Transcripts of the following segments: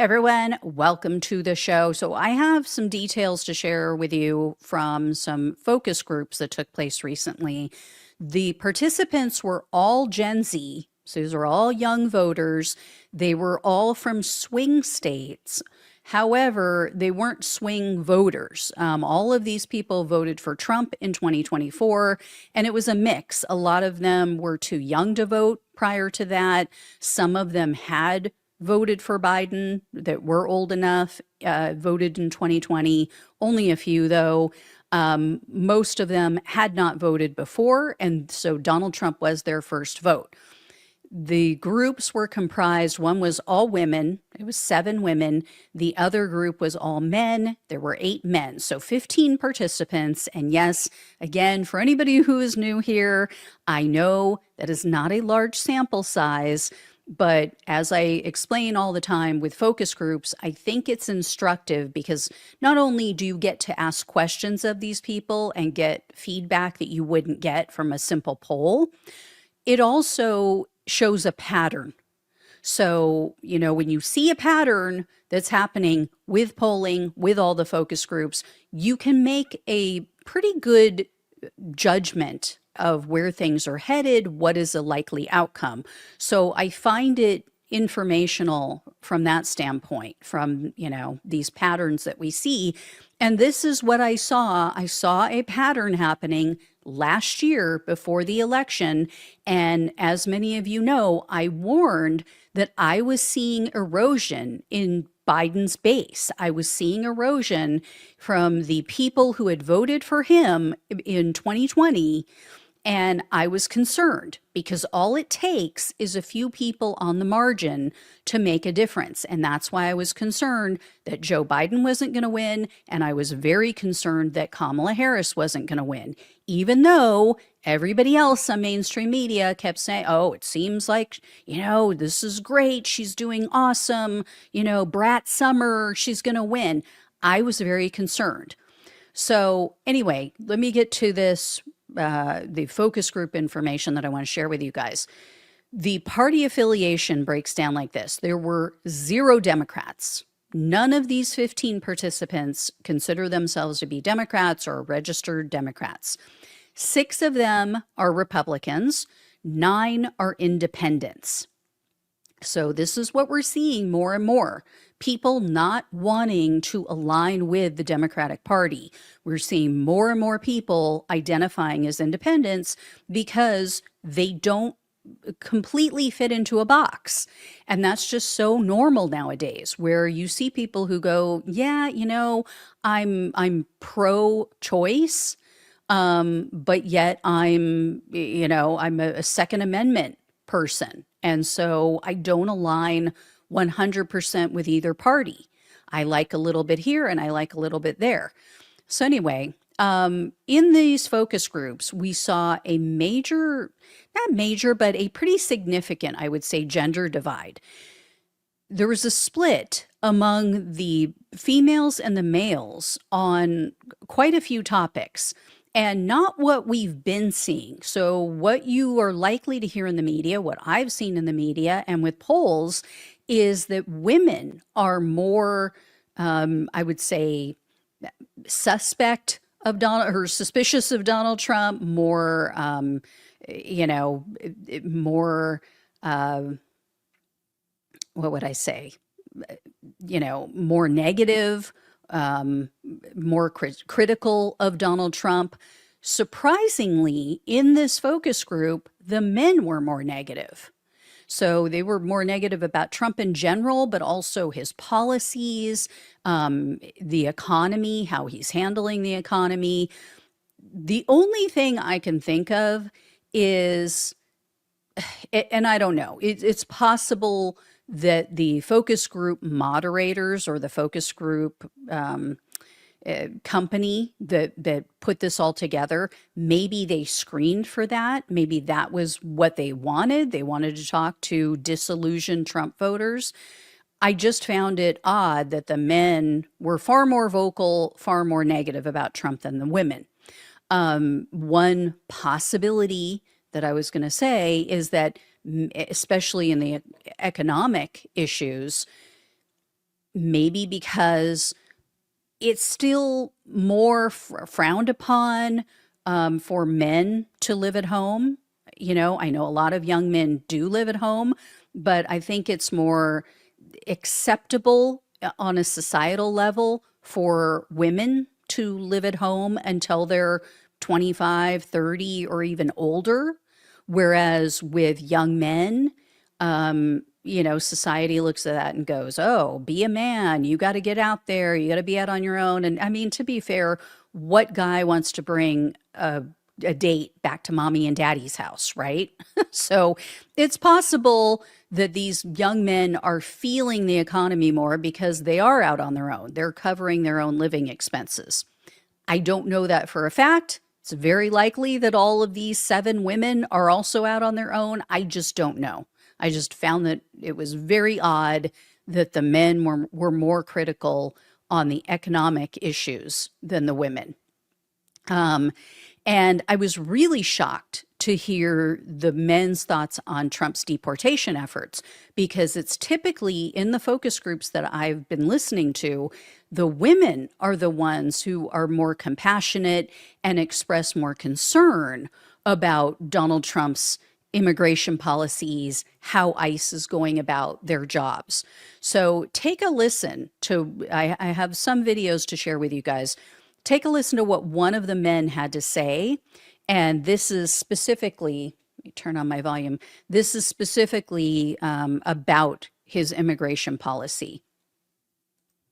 Everyone, welcome to the show. So, I have some details to share with you from some focus groups that took place recently. The participants were all Gen Z, so these are all young voters. They were all from swing states. However, they weren't swing voters. All of these people voted for Trump in 2024, and it was a mix. A lot of them were too young to vote prior to that. Some of them had voted for Biden that were old enough, voted in 2020. Only a few, though. Most of them had not voted before, and so Donald Trump was their first vote. The groups were comprised, one was all women, it was 7 women. The other group was all men, there were 8 men. So 15 participants. And yes, again, for anybody who is new here, I know that is not a large sample size. But as I explain all the time with focus groups, I think it's instructive because not only do you get to ask questions of these people and get feedback that you wouldn't get from a simple poll, it also shows a pattern. So, when you see a pattern that's happening with polling, with all the focus groups, you can make a pretty good judgment of where things are headed, what is a likely outcome. So I find it informational from that standpoint, from, these patterns that we see. And this is what I saw. I saw a pattern happening last year before the election. And as many of you know, I warned that I was seeing erosion in Biden's base. I was seeing erosion from the people who had voted for him in 2020. And I was concerned because all it takes is a few people on the margin to make a difference. And that's why I was concerned that Joe Biden wasn't going to win. And I was very concerned that Kamala Harris wasn't going to win, even though everybody else on mainstream media kept saying, oh, it seems like, this is great. She's doing awesome. Brat Summer, she's going to win. I was very concerned. So anyway, let me get to this. The focus group information that I want to share with you guys. The party affiliation breaks down like this. There were 0 Democrats. None of these 15 participants consider themselves to be Democrats or registered Democrats. 6 of them are Republicans. 9 are independents. So this is what we're seeing more and more. People not wanting to align with the Democratic Party. We're seeing more and more people identifying as independents because they don't completely fit into a box. And that's just so normal nowadays, where you see people who go, yeah, I'm pro-choice, but yet I'm a Second Amendment person. And so I don't align 100% with either party. I like a little bit here and I like a little bit there. So anyway, in these focus groups, we saw a not major, but a pretty significant, I would say, gender divide. There was a split among the females and the males on quite a few topics. And not what we've been seeing. So what you are likely to hear in the media, what I've seen in the media and with polls, is that women are more, I would say, suspect of Donald or suspicious of Donald Trump, more, more, what would I say? More negative, more critical of Donald Trump. Surprisingly, in this focus group, the men were more negative. So they were more negative about Trump in general, but also his policies, the economy, how he's handling the economy. The only thing I can think of is, and I don't know, it's possible that the focus group moderators or the focus group company that put this all together, maybe they screened for that. Maybe that was what they wanted. They wanted to talk to disillusioned Trump voters. I just found it odd that the men were far more vocal, far more negative about Trump than the women. One possibility that I was going to say is that especially in the economic issues, maybe because it's still more frowned upon for men to live at home. You know, I know a lot of young men do live at home, but I think it's more acceptable on a societal level for women to live at home until they're 25, 30, or even older. Whereas with young men, you know, society looks at that and goes, oh, be a man. You got to get out there. You got to be out on your own. And I mean, to be fair, what guy wants to bring a date back to mommy and daddy's house, right? So it's possible that these young men are feeling the economy more because they are out on their own. They're covering their own living expenses. I don't know that for a fact. It's very likely that all of these 7 women are also out on their own. I just don't know. I just found that it was very odd that the men were more critical on the economic issues than the women. Um, and I was really shocked to hear the men's thoughts on Trump's deportation efforts, because it's typically in the focus groups that I've been listening to, the women are the ones who are more compassionate and express more concern about Donald Trump's immigration policies, how ICE is going about their jobs. So take a listen to, I have some videos to share with you guys. Take a listen to what one of the men had to say. And this is specifically, let me turn on my volume. This is specifically about his immigration policy.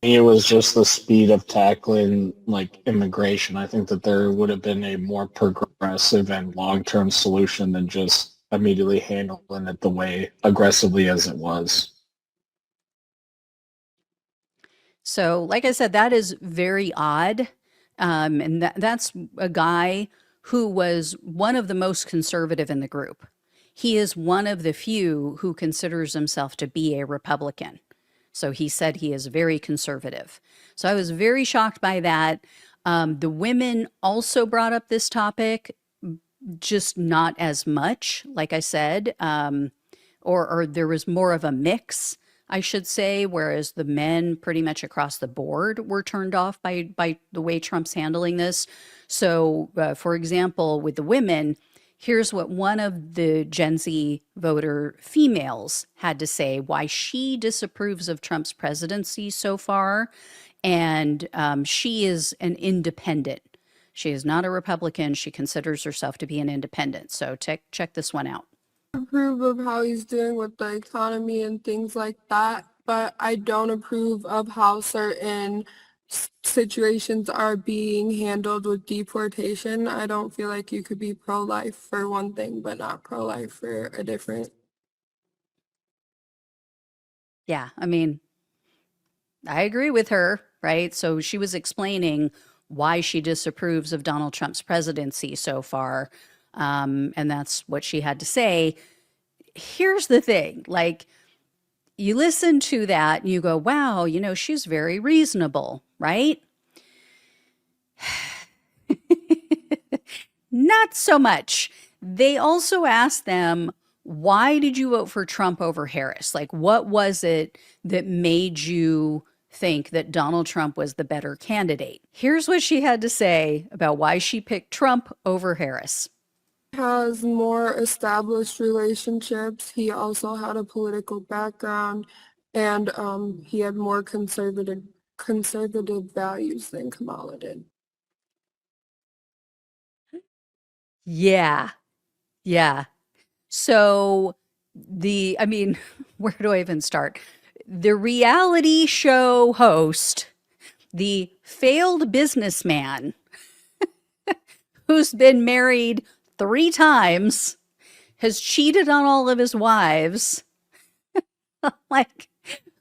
It was just the speed of tackling like immigration. I think that there would have been a more progressive and long-term solution than just immediately handling it the way aggressively as it was. So, like I said, that is very odd. And that's a guy who was one of the most conservative in the group. He is one of the few who considers himself to be a Republican. So he said he is very conservative. So I was very shocked by that. The women also brought up this topic, just not as much, like I said, or there was more of a mix, I should say, whereas the men pretty much across the board were turned off by the way Trump's handling this. So, for example, with the women, here's what one of the Gen Z voter females had to say why she disapproves of Trump's presidency so far. And she is an independent. She is not a Republican. She considers herself to be an independent. So check this one out. Approve of how he's doing with the economy and things like that, but I don't approve of how certain situations are being handled with deportation. I don't feel like you could be pro-life for one thing, but not pro-life for a different. Yeah, I mean, I agree with her, right? So she was explaining why she disapproves of Donald Trump's presidency so far. And that's what she had to say. Here's the thing, like, you listen to that and you go, wow, you know, she's very reasonable, right? Not so much. They also asked them, why did you vote for Trump over Harris? Like, what was it that made you think that Donald Trump was the better candidate? Here's what she had to say about why she picked Trump over Harris. Has more established relationships. He also had a political background, and he had more conservative values than Kamala did. Yeah. Yeah. So I mean, where do I even start? The reality show host, the failed businessman who's been married 3 times, has cheated on all of his wives, like,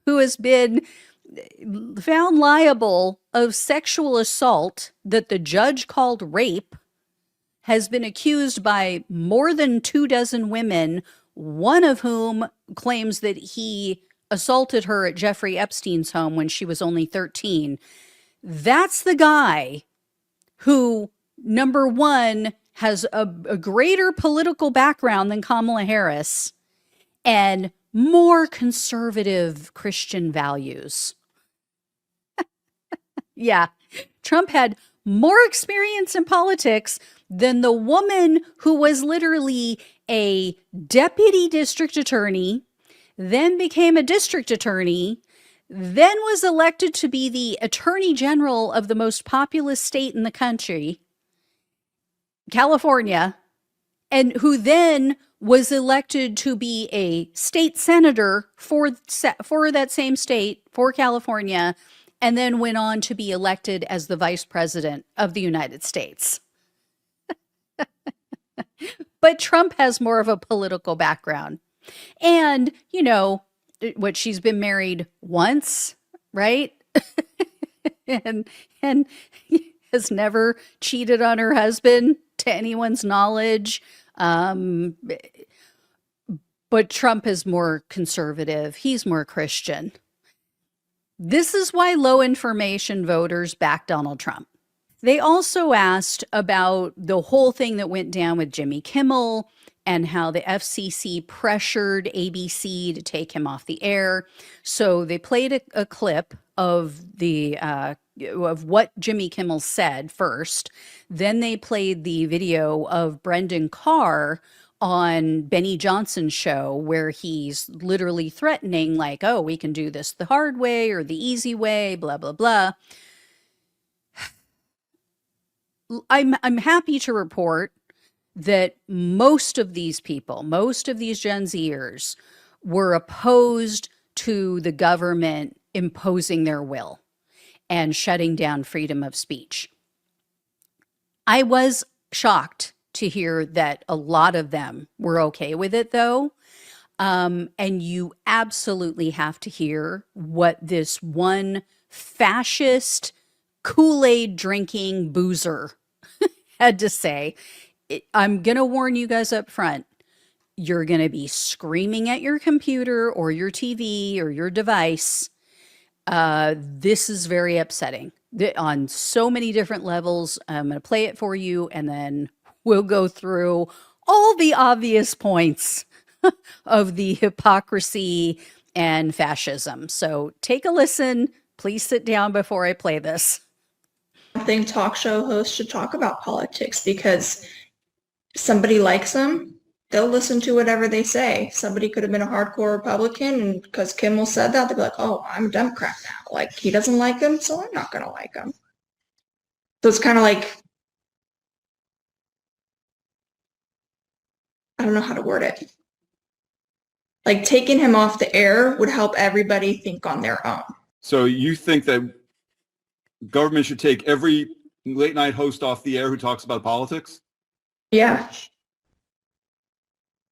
who has been found liable of sexual assault that the judge called rape, has been accused by more than 24 women, one of whom claims that he assaulted her at Jeffrey Epstein's home when she was only 13. That's the guy who, number one, has a greater political background than Kamala Harris and more conservative Christian values. Yeah. Trump had more experience in politics than the woman who was literally a deputy district attorney, then became a district attorney, then was elected to be the attorney general of the most populous state in the country, California, and who then was elected to be a state senator for that same state, for California, and then went on to be elected as the vice president of the United States. But Trump has more of a political background. And, you know, what, she's been married once, right? and has never cheated on her husband to anyone's knowledge. But Trump is more conservative. He's more Christian. This is why low information voters back Donald Trump. They also asked about the whole thing that went down with Jimmy Kimmel and how the FCC pressured ABC to take him off the air. So they played a clip of of what Jimmy Kimmel said first. Then they played the video of Brendan Carr on Benny Johnson's show, where he's literally threatening, like, oh, we can do this the hard way or the easy way, blah, blah, blah. I'm happy to report that most of these people, most of these Gen Zers, were opposed to the government imposing their will and shutting down freedom of speech. I was shocked to hear that a lot of them were okay with it, though. And you absolutely have to hear what this one fascist Kool-Aid drinking boozer had to say. I'm going to warn you guys up front. You're going to be screaming at your computer or your TV or your device. This is very upsetting on so many different levels. I'm going to play it for you, and then we'll go through all the obvious points of the hypocrisy and fascism. So take a listen. Please sit down before I play this. I think talk show hosts should talk about politics because somebody likes them, they'll listen to whatever they say. Somebody could have been a hardcore Republican, and because Kimmel said that, they'd be like, oh, I'm a Democrat now. Like, he doesn't like him, so I'm not going to like him. So it's kind of like, I don't know how to word it. Like, taking him off the air would help everybody think on their own. So you think that government should take every late night host off the air who talks about politics? Yeah.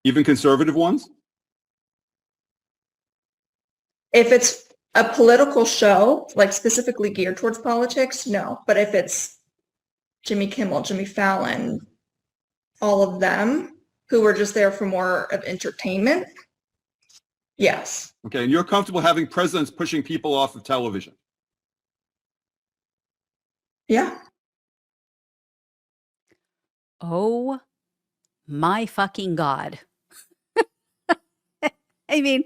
Even conservative ones? If it's a political show, like specifically geared towards politics, no. But if it's Jimmy Kimmel, Jimmy Fallon, all of them who were just there for more of entertainment, yes. Okay, and you're comfortable having presidents pushing people off of television? Yeah. Oh my fucking God. I mean,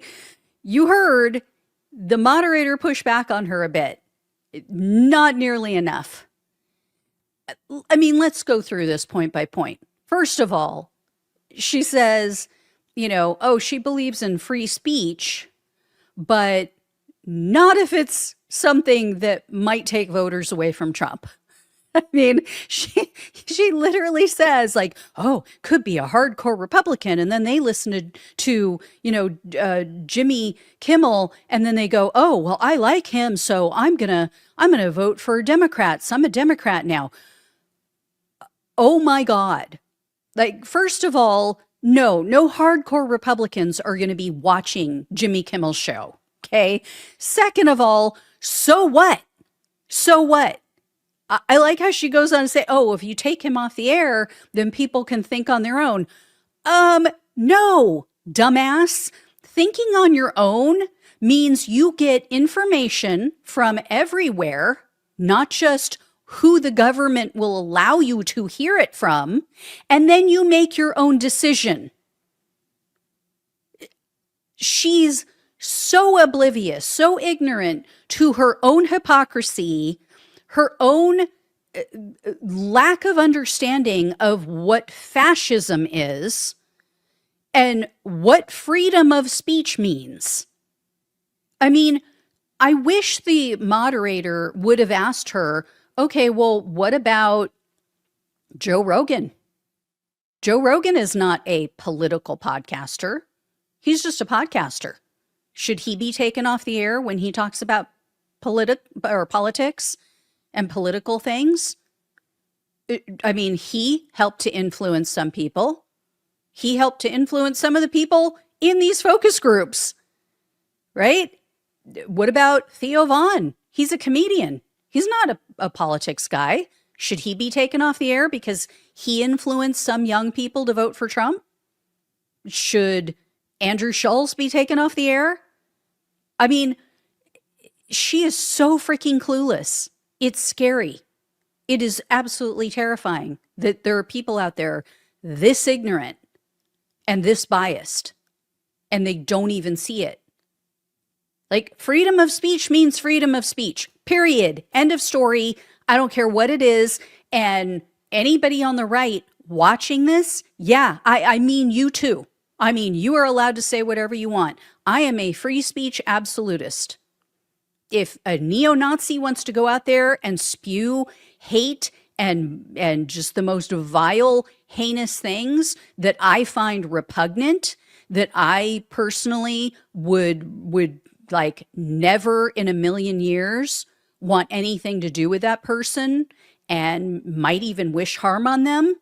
you heard the moderator push back on her a bit. Not nearly enough. I mean, let's go through this point by point. First of all, she says, you know, oh, she believes in free speech, but not if it's something that might take voters away from Trump. I mean, she literally says, like, oh, could be a hardcore Republican, and then they listen to Jimmy Kimmel, and then they go, oh, well, I like him, so I'm gonna vote for Democrats. I'm a Democrat now. Oh my God! Like, first of all, no hardcore Republicans are going to be watching Jimmy Kimmel's show. Okay. Second of all, so what? So what? I like how she goes on to say, oh, if you take him off the air, then people can think on their own. No, dumbass. Thinking on your own means you get information from everywhere, not just who the government will allow you to hear it from, and then you make your own decision. She's so oblivious, so ignorant to her own hypocrisy, her own lack of understanding of what fascism is and what freedom of speech means. I mean, I wish the moderator would have asked her, okay, well, what about Joe Rogan? Joe Rogan is not a political podcaster. He's just a podcaster. Should he be taken off the air when he talks about politics and political things? I mean, he helped to influence some people. He helped to influence some of the people in these focus groups, right? What about Theo Vaughn? He's a comedian. He's not a politics guy. Should he be taken off the air because he influenced some young people to vote for Trump? Should Andrew Schulz be taken off the air? I mean, she is so freaking clueless. It's scary. It is absolutely terrifying that there are people out there this ignorant and this biased, and they don't even see it. Like, freedom of speech means freedom of speech, period. End of story. I don't care what it is. And anybody on the right watching this, yeah, I mean you too. I mean, you are allowed to say whatever you want. I am a free speech absolutist. If a neo-Nazi wants to go out there and spew hate and just the most vile, heinous things that I find repugnant, that I personally would like never in a million years want anything to do with that person and might even wish harm on them,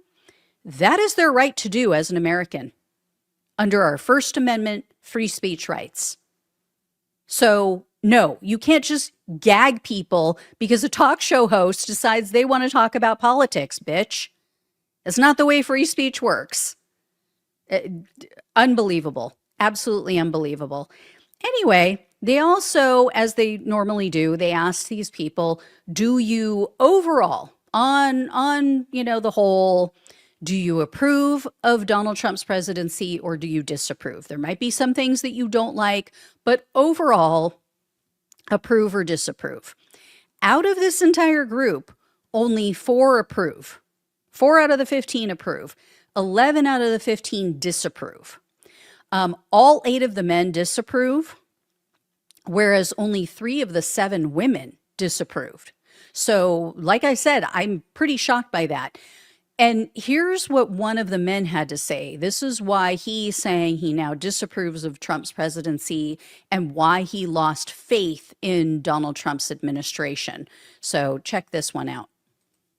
that is their right to do as an American under our First Amendment free speech rights. So no, you can't just gag people because a talk show host decides they want to talk about politics, bitch. That's not the way free speech works. Unbelievable. Absolutely unbelievable. Anyway, they also, as they normally do, they ask these people, do you overall, on the whole, do you approve of Donald Trump's presidency or do you disapprove? There might be some things that you don't like, but overall, approve or disapprove. Out of this entire group, only 4 approve. 4 out of the 15 approve. 11 out of the 15 disapprove. All 8 of the men disapprove, whereas only 3 of the 7 women disapproved. So, like I said, I'm pretty shocked by that. And here's what one of the men had to say. This is why he's saying he now disapproves of Trump's presidency and why he lost faith in Donald Trump's administration. So check this one out.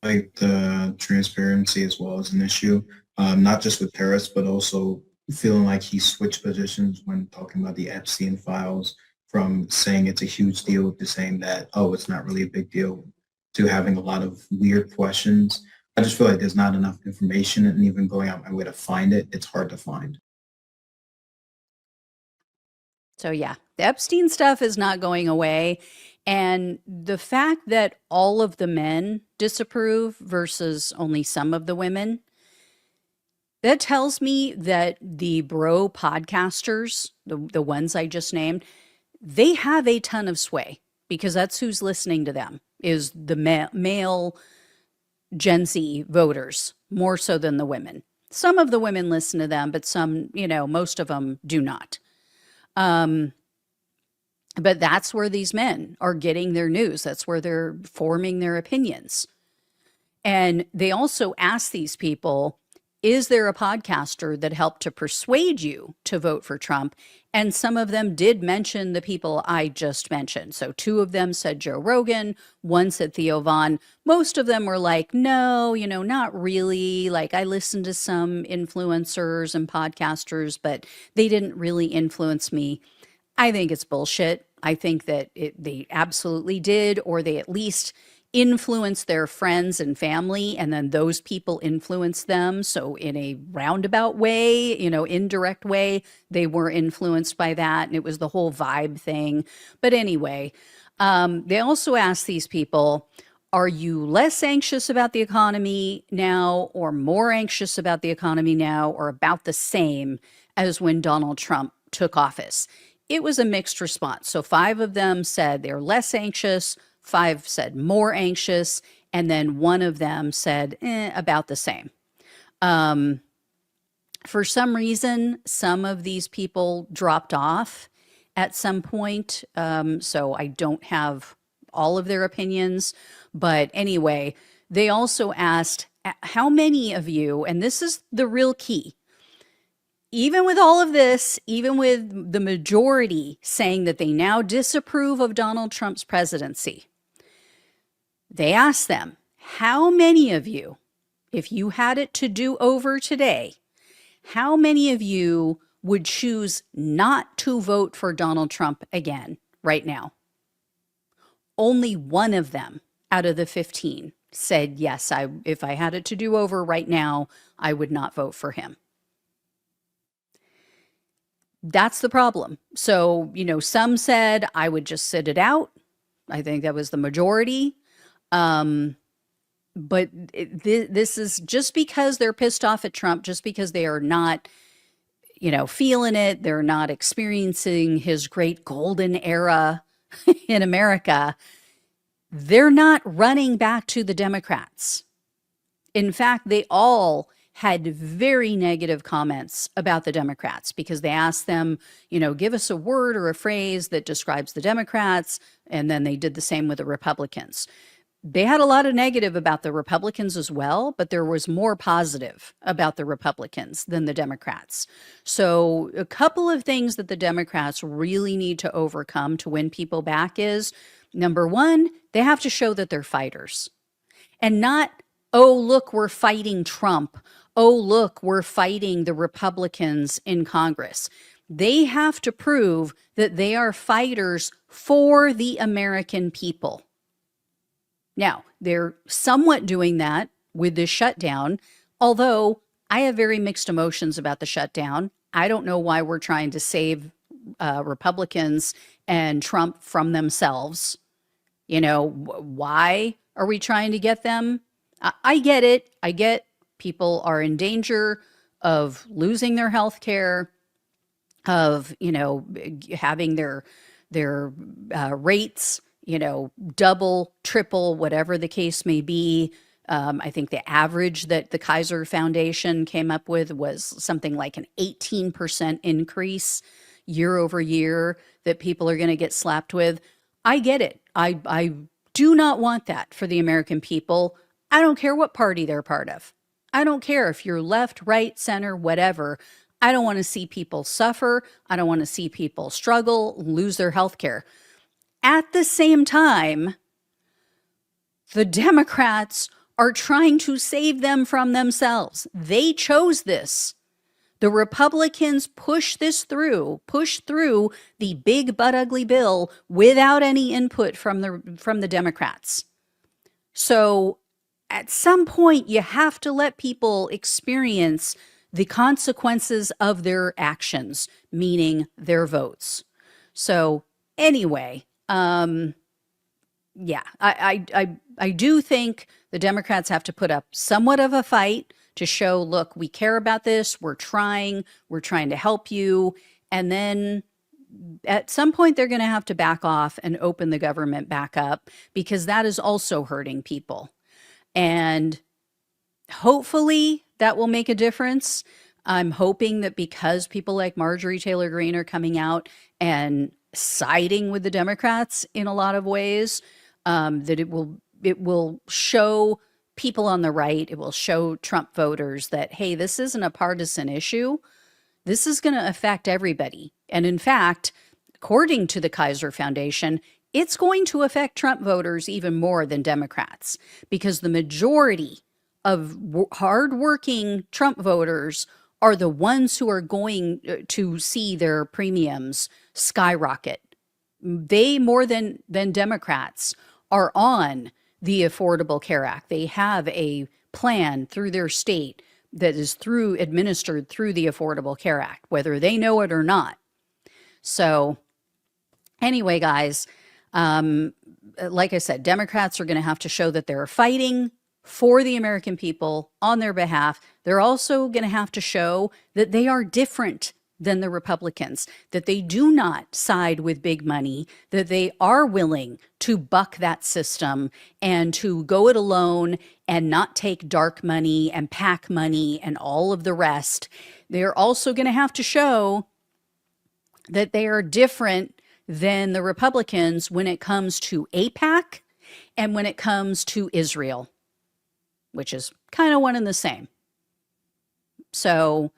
Like the transparency as well as an issue, not just with terrorists, but also feeling like he switched positions when talking about the Epstein files, from saying it's a huge deal to saying that, oh, it's not really a big deal, to having a lot of weird questions. I just feel like there's not enough information, and even going out my way to find it, it's hard to find. So yeah, the Epstein stuff is not going away. And the fact that all of the men disapprove versus only some of the women, that tells me that the bro podcasters, the ones I just named, they have a ton of sway because that's who's listening to them, is the male Gen Z voters, more so than the women. Some of the women listen to them, but some, most of them do not. But that's where these men are getting their news. That's where they're forming their opinions. And they also ask these people, is there a podcaster that helped to persuade you to vote for Trump? And some of them did mention the people I just mentioned. So 2 of them said Joe Rogan, 1 said Theo Vaughn. Most of them were like, no, not really. Like, I listened to some influencers and podcasters, but they didn't really influence me. I think it's bullshit. I think that they absolutely did, or they at least influence their friends and family, and then those people influence them. So in a roundabout way, indirect way, they were influenced by that. And it was the whole vibe thing. But anyway, they also asked these people, are you less anxious about the economy now, or more anxious about the economy now, or about the same as when Donald Trump took office? It was a mixed response. So 5 of them said they're less anxious, 5 said more anxious, and then one of them said about the same. For some reason, some of these people dropped off at some point, so I don't have all of their opinions. But anyway, they also asked how many of you, and this is the real key, even with all of this, even with the majority saying that they now disapprove of Donald Trump's presidency, they asked them, how many of you, if you had it to do over today, how many of you would choose not to vote for Donald Trump again right now? Only one of them out of the 15 said, yes, if I had it to do over right now, I would not vote for him. That's the problem. So, some said I would just sit it out. I think that was the majority. But this is just because they're pissed off at Trump, just because they are not, feeling it, they're not experiencing his great golden era in America, they're not running back to the Democrats. In fact, they all had very negative comments about the Democrats because they asked them, give us a word or a phrase that describes the Democrats, and then they did the same with the Republicans. They had a lot of negative about the Republicans as well, but there was more positive about the Republicans than the Democrats. So a couple of things that the Democrats really need to overcome to win people back is, number one, they have to show that they're fighters and not, oh, look, we're fighting Trump. Oh, look, we're fighting the Republicans in Congress. They have to prove that they are fighters for the American people. Now, they're somewhat doing that with this shutdown, although I have very mixed emotions about the shutdown. I don't know why we're trying to save Republicans and Trump from themselves. Why are we trying to get them? I get it. I get people are in danger of losing their health care, of, having their rates double, triple, whatever the case may be. I think the average that the Kaiser Foundation came up with was something like an 18% increase year over year that people are going to get slapped with. I get it. I do not want that for the American people. I don't care what party they're part of. I don't care if you're left, right, center, whatever. I don't want to see people suffer. I don't want to see people struggle, lose their health care. At the same time, the Democrats are trying to save them from themselves. They chose this. The Republicans pushed through the big but ugly bill without any input from the Democrats. So at some point, you have to let people experience the consequences of their actions, meaning their votes. So anyway, yeah, I do think the Democrats have to put up somewhat of a fight to show, look, we care about this. We're trying to help you. And then at some point, they're going to have to back off and open the government back up because that is also hurting people. And hopefully that will make a difference. I'm hoping that because people like Marjorie Taylor Greene are coming out and siding with the Democrats in a lot of ways, that it will show people on the right, it will show Trump voters that, hey, this isn't a partisan issue. This is going to affect everybody. And in fact, according to the Kaiser Foundation, it's going to affect Trump voters even more than Democrats because the majority of hardworking Trump voters are the ones who are going to see their premiums skyrocket. They, more than Democrats, are on the Affordable Care Act. They have a plan through their state that is administered through the Affordable Care Act, whether they know it or not. So anyway, guys, like I said, Democrats are going to have to show that they're fighting for the American people on their behalf. They're also going to have to show that they are different than the Republicans, that they do not side with big money, that they are willing to buck that system and to go it alone and not take dark money and PAC money and all of the rest. They're also going to have to show that they are different than the Republicans when it comes to APAC and when it comes to Israel, which is kind of one and the same. So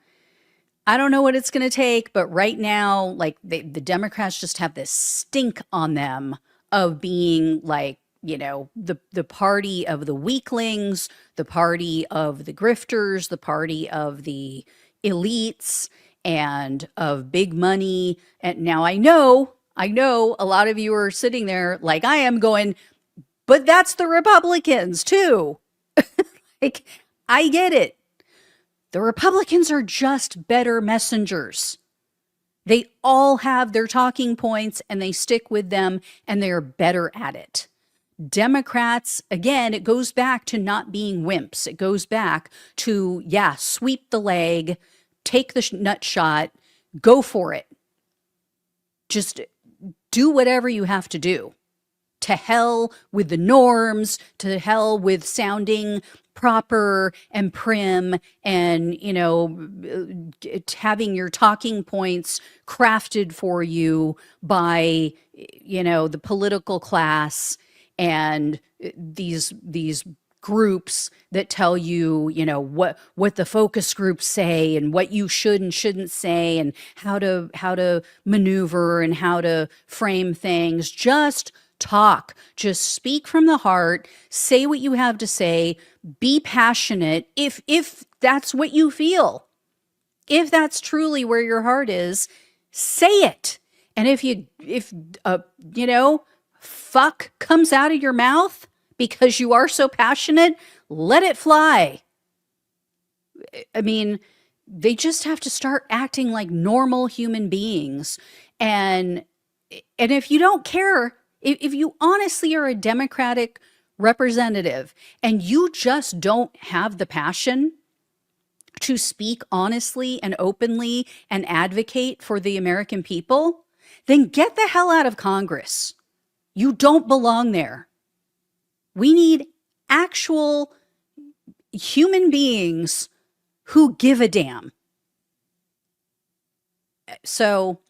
I don't know what it's going to take, but right now, like the Democrats just have this stink on them of being like, you know, the party of the weaklings, the party of the grifters, the party of the elites and of big money. And now I know a lot of you are sitting there like I am going, but that's the Republicans too. Like, I get it. The Republicans are just better messengers. They all have their talking points and they stick with them and they're better at it. Democrats, again, it goes back to not being wimps. It goes back to, yeah, sweep the leg, take the nut shot, go for it. Just do whatever you have to do. To hell with the norms, to hell with sounding proper and prim and, you know, having your talking points crafted for you by, you know, the political class and these groups that tell you, you know, what the focus groups say and what you should and shouldn't say and how to maneuver and how to frame things. Just talk. Just speak from the heart. Say what you have to say. Be passionate if that's what you feel. If that's truly where your heart is, say it. And if you know, fuck comes out of your mouth because you are so passionate, let it fly. I mean, they just have to start acting like normal human beings. And if you don't care, if you honestly are a Democratic representative and you just don't have the passion to speak honestly and openly and advocate for the American people, then get the hell out of Congress. You don't belong there. We need actual human beings who give a damn. So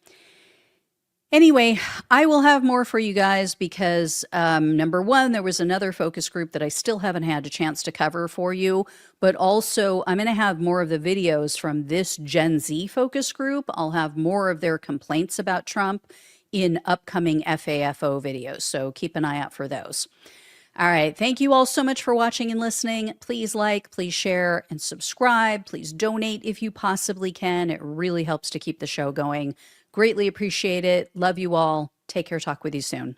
anyway, I will have more for you guys because number one, there was another focus group that I still haven't had a chance to cover for you, but also I'm going to have more of the videos from this Gen Z focus group. I'll have more of their complaints about Trump in upcoming FAFO videos, so keep an eye out for those. All right, thank you all so much for watching and listening. Please like, please share, and subscribe. Please donate if you possibly can. It really helps to keep the show going. Greatly appreciate it. Love you all. Take care. Talk with you soon.